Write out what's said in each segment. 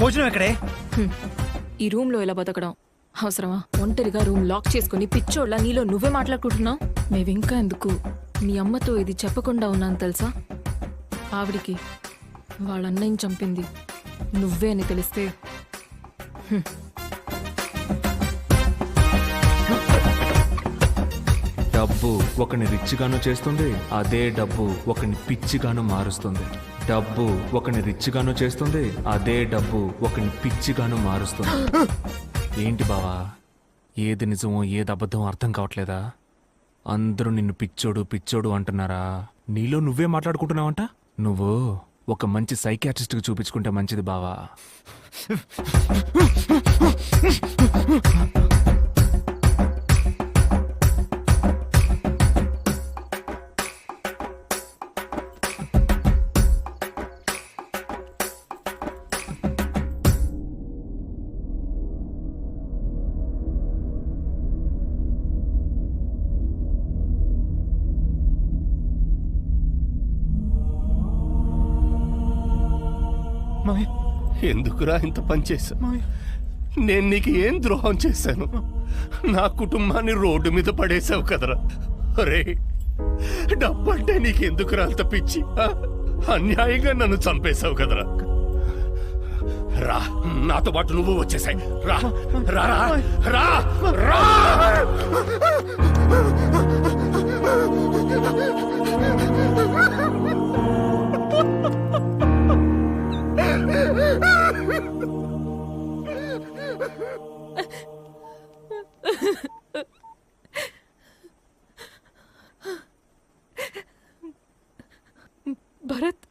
భోజనం ఎక్కడే? ఈ రూమ్ లో ఎలా బతకడం అవసరమా? ఒంటరిగా రూమ్ లాక్ చేసుకుని పిచ్చోళ్ళ నీలో నువ్వే మాట్లాడుకుంటున్నావు. మేవింకా ఎందుకు మీ అమ్మతో ఇది చెప్పకుండా ఉన్నాను తెలుసా? ఆవిడికి వాళ్ళ అన్నయ్యని చంపింది నువ్వే అని తెలిస్తే డబ్బు ఒకని రిచ్గాను చేస్తుంది, అదే డబ్బు ఒకని పిచ్చిగాను మారుస్తుంది. డబ్బు ఒకని రిచ్గాను చేస్తుంది, అదే డబ్బు ఒకని పిచ్చిగాను మారుస్తుంది. ఏంటి బావా, ఏది నిజమో ఏది అబద్ధం అర్థం కావట్లేదా? అందరూ నిన్ను పిచ్చోడు పిచ్చోడు అంటున్నారా? నీలో నువ్వే మాట్లాడుకుంటున్నావంట. నువ్వు ఒక మంచి సైకియాట్రిస్ట్కి చూపించుకుంటే మంచిది బావా. ఎందుకురా ఇంత పని చేశా? నేను నీకు ఏం ద్రోహం చేశాను? నా కుటుంబాన్ని రోడ్డు మీద పడేసావు కదరా. అరే, డబ్బంటే నీకెందుకురా అంత పిచ్చి? అన్యాయంగా నన్ను చంపేశావు కదరా. రా, నాతో పాటు నువ్వు వచ్చేసాయి. రా రా రా రా. భరత్,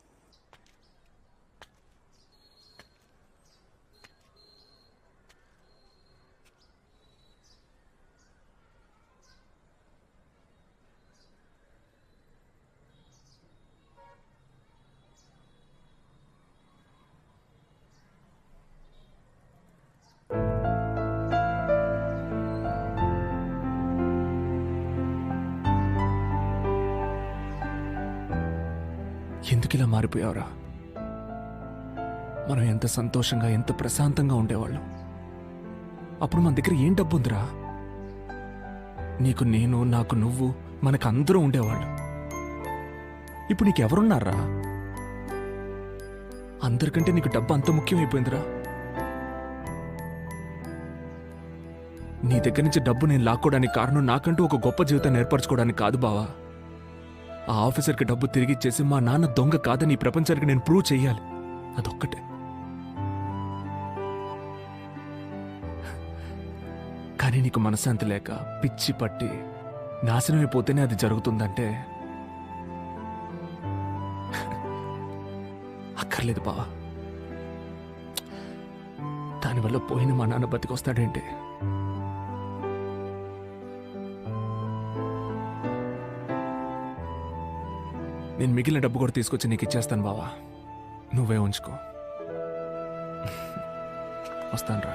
ఎందుకు ఇలా మారిపోయావురా? మనం ఎంత సంతోషంగా ఎంత ప్రశాంతంగా ఉండేవాళ్ళం. అప్పుడు మన దగ్గర ఏం డబ్బు ఉందిరా? నీకు నేను, నాకు నువ్వు, మనకు అందరూ ఉండేవాళ్ళు. ఇప్పుడు నీకెవరున్నారా? అందరికంటే నీకు డబ్బు అంత ముఖ్యమైపోయిందిరా. నీ దగ్గర నుంచి డబ్బు నేను లాక్కోవడానికి కారణం నాకంటూ ఒక గొప్ప జీవితాన్ని ఏర్పరచుకోవడానికి కాదు బావా. ఆ ఆఫీసర్కి డబ్బు తిరిగి ఇచ్చేసి మా నాన్న దొంగ కాదని ఈ ప్రపంచానికి నేను ప్రూవ్ చెయ్యాలి. అదొక్కటే. కానీ నీకు మనశ్శాంతి లేక పిచ్చి పట్టి నాశనమైపోతేనే అది జరుగుతుందంటే అక్కర్లేదు బావా. దానివల్ల పోయిన మా నాన్న బతికొస్తాడేంటి? నేను మిగిలిన డబ్బు కూడా తీసుకొచ్చి నీకు ఇచ్చేస్తాను బావా. నువ్వే ఉంచుకో. వస్తానురా.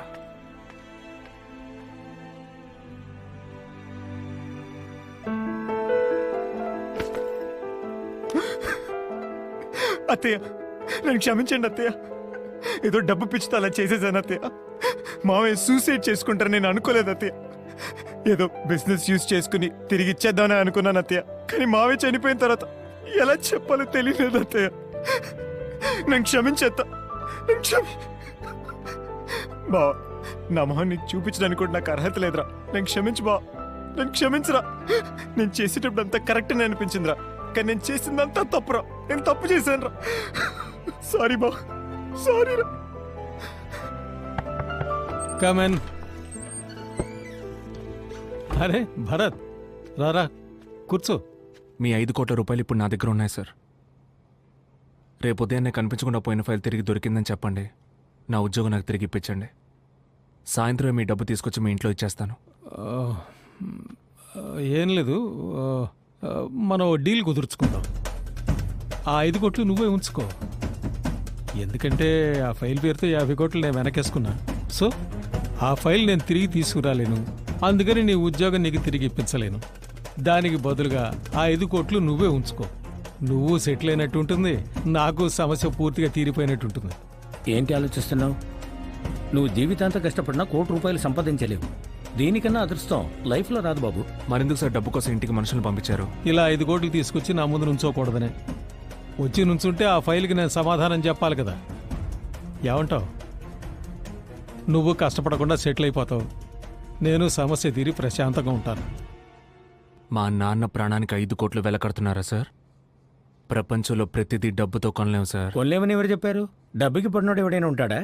అత్తయ్య, నన్ను క్షమించండి అత్తయ్య. ఏదో డబ్బు పిచ్చితో అలా చేసేసాను అత్తయ్య. మావయ్య సూసైడ్ చేసుకుంటారు నేను అనుకోలేదు అత్తయ్య. ఏదో బిజినెస్ యూజ్ చేసుకుని తిరిగి ఇచ్చేద్దామని అనుకున్నాను అత్తయ్య. కానీ మావయ్య చనిపోయిన తర్వాత ఎలా చెప్పాలో తెలియలేదు అత్తయ్య. నన్ను క్షమించేత్తా. బావా, నా మొహం నీకు చూపించడానికి కూడా నాకు అర్హత లేదురా. నన్ను క్షమించు బావా, నన్ను క్షమించరా. నేను చేసేటప్పుడు అంతా కరెక్ట్ అని అనిపించిందిరా, కానీ నేను చేసిందంతా తప్పురా. నేను తప్పు చేశాను రా. సారీ బా, సారీ రా. కమన్. అరే భరత్, రారా కూర్చో. మీ 5 కోట్ల రూపాయలు ఇప్పుడు నా దగ్గర ఉన్నాయి సార్. రేపు ఉదయాన్నే కనిపించకుండా పోయిన ఫైల్ తిరిగి దొరికిందని చెప్పండి. నా ఉద్యోగం నాకు తిరిగి ఇప్పించండి. సాయంత్రం మీ డబ్బు తీసుకొచ్చి మీ ఇంట్లో ఇచ్చేస్తాను. ఏం లేదు, మనం డీల్ కుదుర్చుకుందాం. ఆ 5 కోట్లు నువ్వే ఉంచుకో. ఎందుకంటే ఆ ఫైల్ పేరుతో 50 కోట్లు నేను వెనకేసుకున్నా. సో ఆ ఫైల్ నేను తిరిగి తీసుకురాలేను, అందుకని నీ ఉద్యోగం నీకు తిరిగి ఇప్పించలేను. దానికి బదులుగా ఆ 5 కోట్లు నువ్వే ఉంచుకో. నువ్వు సెటిల్ అయినట్టు ఉంటుంది, నాకు సమస్య పూర్తిగా తీరిపోయినట్టు ఉంటుంది. ఏంటి ఆలోచిస్తున్నావు? నువ్వు జీవితాంతం కష్టపడినా ₹1,00,00,000 సంపాదించలేవు. దీనికన్నా అదృష్టం లైఫ్లో రాదు బాబు. మరెందుకు సార్ డబ్బు కోసం ఇంటికి మనుషులను పంపించారు? ఇలా 5 కోట్లు తీసుకొచ్చి నా ముందు నుంచోకూడదనే. వచ్చి నుంచుంటే ఆ ఫైల్కి నేను సమాధానం చెప్పాలి కదా. ఏమంటావు? నువ్వు కష్టపడకుండా సెటిల్ అయిపోతావు, నేను సమస్య తీరి ప్రశాంతంగా ఉంటాను. మా నాన్న ప్రాణానికి 5 కోట్లు వెలకడుతున్నారా సార్? ప్రపంచంలో ప్రతిదీ డబ్బుతో కొనలేము సార్. కొనలేమని ఎవరు చెప్పారు? డబ్బుకి పడినోడు ఎవడైనా ఉంటాడా?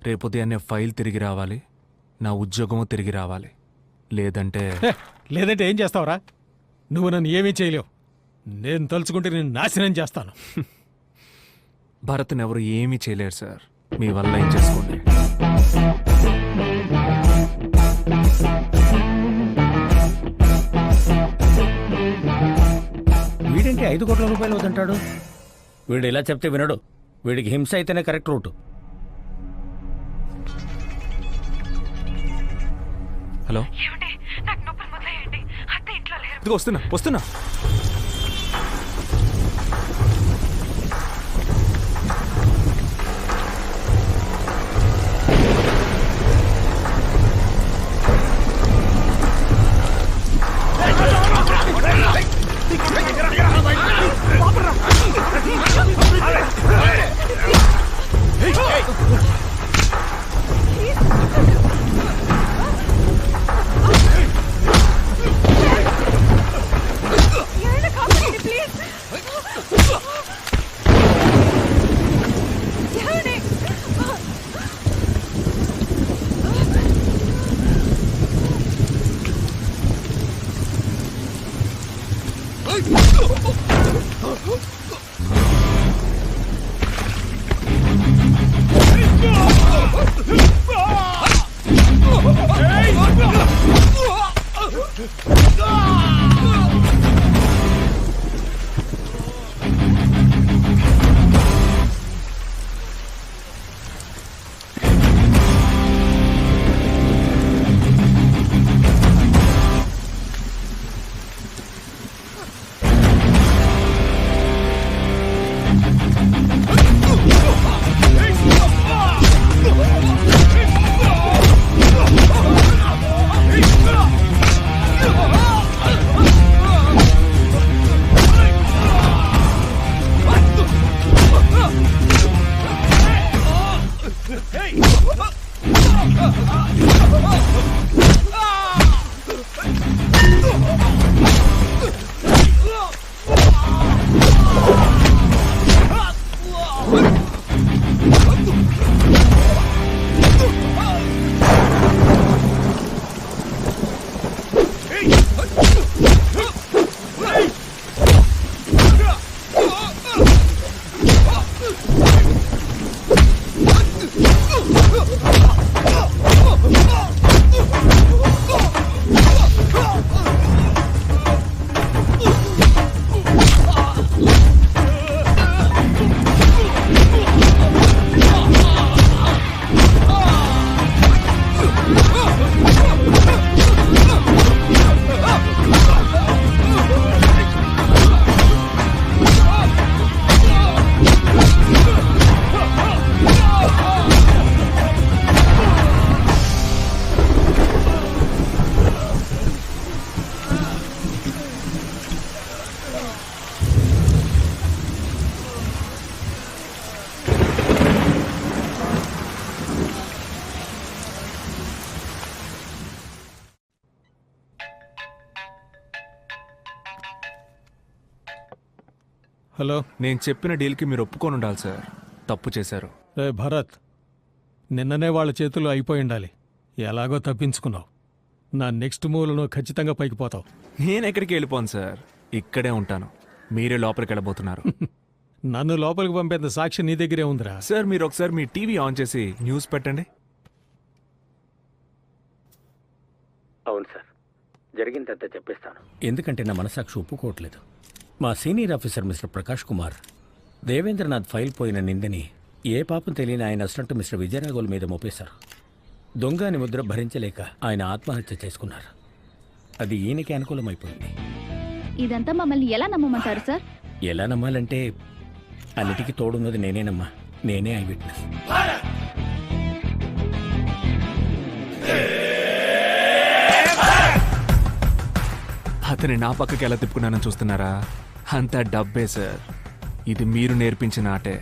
రేపు ఉదయాన్నే ఫైల్ తిరిగి రావాలి, నా ఉద్యోగము తిరిగి రావాలి. లేదంటే హే, లేదంటే ఏం చేస్తావురా? నువ్వు నన్ను ఏమీ చేయలేవు. నేను తలుచుకుంటే నేను నాశనం చేస్తాను. భరత్ని ఎవరు ఏమీ చేయలేరు సార్. మీ వల్ల ఏం చేసుకోండి. వీడింటి ₹5 కోట్ల వద్దంటాడు. వీడు ఇలా చెప్తే వినడు. వీడికి హింస అయితేనే కరెక్ట్ రూటు. హలో, ఇదిగో వస్తున్నా. హలో, నేను చెప్పిన డీల్కి మీరు ఒప్పుకొని ఉండాలి సార్. తప్పు చేశారు. రే భరత్, నిన్ననే వాళ్ళ చేతుల్లో అయిపోయి ఉండాలి. ఎలాగో తప్పించుకున్నావు. నా నెక్స్ట్ మూవ్లో నువ్వు ఖచ్చితంగా పైకి పోతావు. నేను ఎక్కడికి వెళ్ళిపోను సార్, ఇక్కడే ఉంటాను. మీరే లోపలికి వెళ్ళబోతున్నారు. నన్ను లోపలికి పంపేంత సాక్షి నీ దగ్గరే ఉందిరా. సార్ మీరు ఒకసారి మీ టీవీ ఆన్ చేసి న్యూస్ పెట్టండి. అవును సార్, జరిగిందంతా చెప్పేస్తాను. ఎందుకంటే నా మనసాక్షి ఒప్పుకోవట్లేదు. మా senior officer mister Prakash Kumar Devendranath file పోయిన నిందని ఏ పాపం తెలియని ఆయన అసిస్టెంట్ మిస్టర్ విజయరాఘవుల మీద మోపేశారు. దొంగ అని ముద్ర భరించలేక ఆయన ఆత్మహత్య చేసుకున్నారు. అది ఈయనకి అనుకూలమైపోయింది. ఇదంతా మమ్మల్ని ఎలా నమ్మమంటారు సార్? ఎలా నమ్మాలంటే అన్నిటికీ తోడున్నది నేనేనమ్మా. నేనే ఐ విట్నెస్. అతని నా పక్కకి ఎలా తిప్పుకున్నానని చూస్తున్నారా? అంతా డబ్బే సార్. ఇది మీరు నేర్పించిన ఆటే.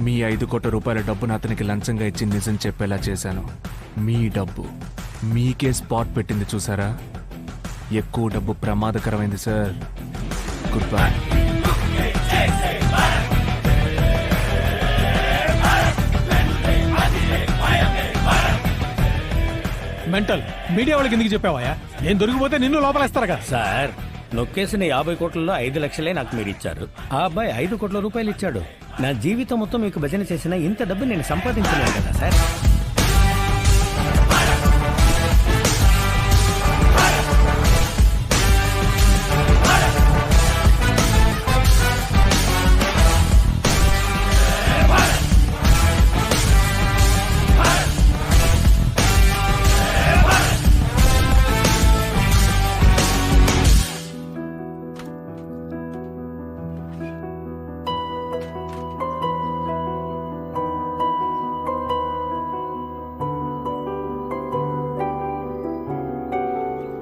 మీ 5 కోట్ల రూపాయల డబ్బును అతనికి లంచంగా ఇచ్చి నిజం చెప్పేలా చేశాను. మీ డబ్బు మీకే స్పాట్ పెట్టింది చూసారా? ఎక్కువ డబ్బు ప్రమాదకరమైంది sir. Good bye. Mental media వాళ్ళకి ఎందుకు చెప్పావా? నేను దొరికిపోతే నిన్ను లోపలేస్తారు కదా. సార్, నొక్కేసిన 50 కోట్లలో 5 లక్షలే నాకు మీరు ఇచ్చారు. ఆ అబ్బాయి 5 కోట్ల రూపాయలు ఇచ్చాడు. నా జీవితం మొత్తం మీకు భజన చేసిన ఇంత డబ్బు నేను సంపాదించలేను కదా సార్.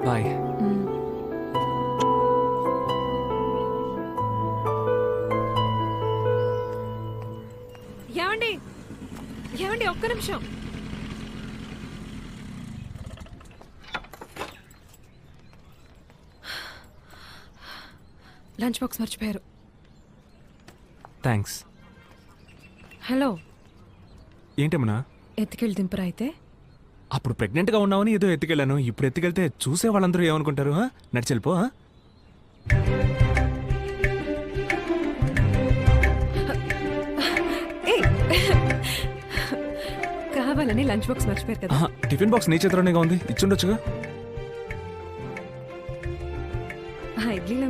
బాయ్. ఏమండి ఏమండి, ఒక్క నిమిషం. లంచ్ బాక్స్ మర్చిపోయారు. థ్యాంక్స్. హలో, ఏంటమ్మా? ఎత్తుకెళ్ళి దింపరా అయితే? అప్పుడు ప్రెగ్నెంట్గా ఉన్నావని ఏదో ఎత్తుకెళ్ళాను. ఇప్పుడు ఎత్తుకెళ్తే చూసే వాళ్ళందరూ ఏమనుకుంటారు? నడిచెళ్ళిపో. కావాలని లంచ్ బాక్స్ మర్చిపోయారు కదా. టిఫిన్ బాక్స్ నీ చేతిలోనేగా ఉంది, ఇచ్చుండొచ్చుగా.